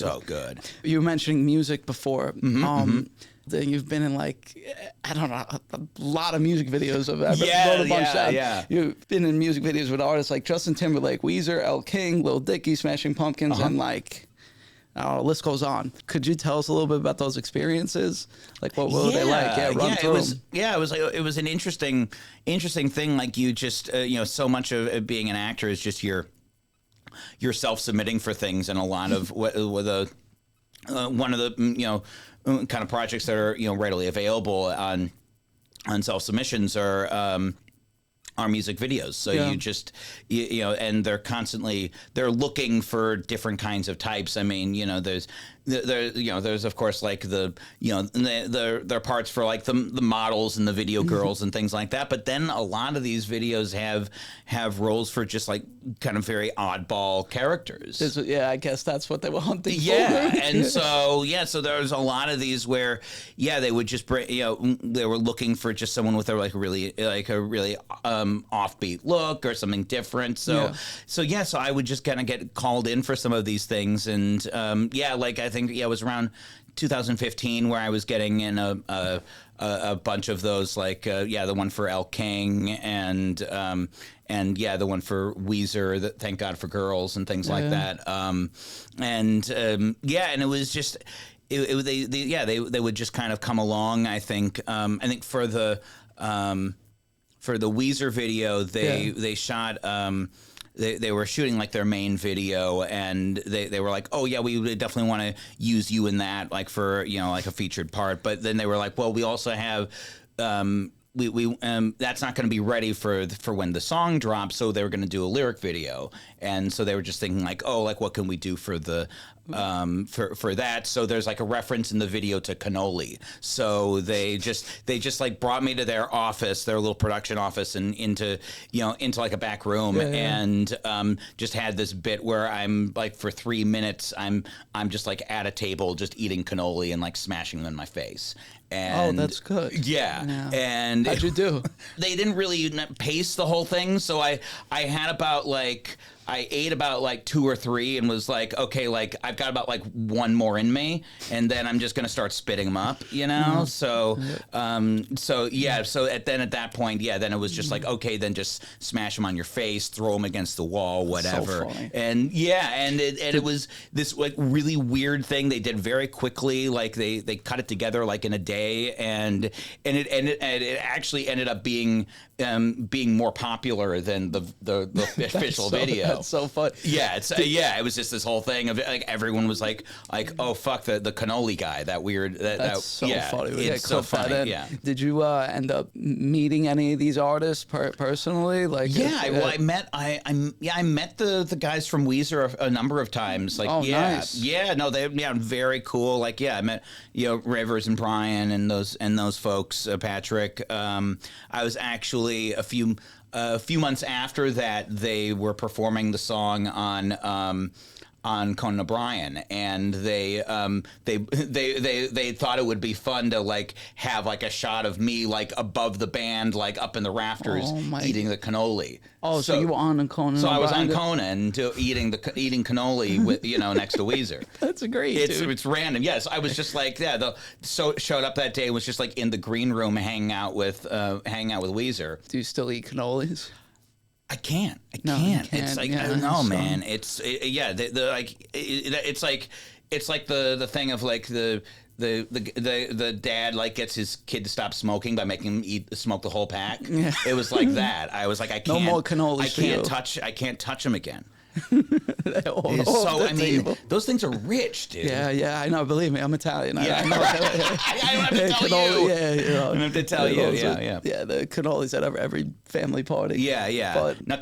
So good. You were mentioning music before. Then you've been in like, I don't know, a lot of music videos. I've wrote a bunch down. Yeah. You've been in music videos with artists like Justin Timberlake, Weezer, Elle King, Lil Dicky, Smashing Pumpkins, and like, the list goes on. Could you tell us a little bit about those experiences? Like, what were they like? Yeah, run through them. It was an interesting thing. Like, you just, so much of it being an actor is just you're self-submitting for things, and a lot of one of the kind of projects that are readily available on self-submissions are music videos. So you just and they're looking for different kinds of types. I mean, there's of course like there are parts for like the models and the video girls and things like that, but then a lot of these videos have roles for just like kind of very oddball characters. I guess that's what they were hunting for. And so there's a lot of these where they would just bring, they were looking for just someone with a really offbeat look or something different. So I would just kind of get called in for some of these things, and I think it was around 2015 where I was getting in a bunch of those, like the one for Elle King and the one for Weezer, that Thank God for Girls and things like that. And it was just they would just kind of come along. I think for the Weezer video, they shot. They were shooting like their main video, and they were like, oh yeah, we would definitely want to use you in that, like for like a featured part. But then they were like, well, we also have that's not going to be ready for when the song drops, so they were going to do a lyric video, and so they were just thinking like, oh, like what can we do for the for that? So there's like a reference in the video to Cannoli. So they just like brought me to their office, their little production office, and into like a back room, and just had this bit where I'm like for 3 minutes I'm just like at a table just eating cannoli and like smashing them in my face. And that's good. Yeah. And how'd you do? They didn't really pace the whole thing, so I had about like I ate about like 2 or 3 and was like, okay, like I've got about like 1 more in me, and then I'm just gonna start spitting them up, So at that point, then it was just like, okay, then just smash them on your face, throw them against the wall, whatever. So funny. And it was this like really weird thing they did very quickly. Like they cut it together like in a day, and it actually ended up being more popular than the official video. That's so fun. Yeah, it was just this whole thing of like everyone was like oh fuck the Cannoli guy, that weird that's so funny. It's so funny. Yeah. Did you end up meeting any of these artists personally? Like I met the guys from Weezer a number of times. Like nice. They're very cool. Like I met Rivers and Brian and those folks, Patrick. I was actually a few months after that, they were performing the song on Conan O'Brien, and they thought it would be fun to like have like a shot of me like above the band, like up in the rafters, eating the cannoli. Oh, so you were on Conan? So I was on Conan eating cannoli with next to Weezer. That's great. It's random. Yes, I was just like showed up that day, was just like in the green room hanging out with Weezer. Do you still eat cannolis? I can't. It's like I don't know, man. It's like the thing of like the dad like gets his kid to stop smoking by making him smoke the whole pack. Yeah. It was like that. I was like, I can't. No more cannolis. I can't touch him again. Table. Those things are rich, dude. Yeah, I know. Believe me, I'm Italian. Yeah. I don't have to tell you. I don't have to tell you. Yeah. The cannolis at every family party. Yeah. But now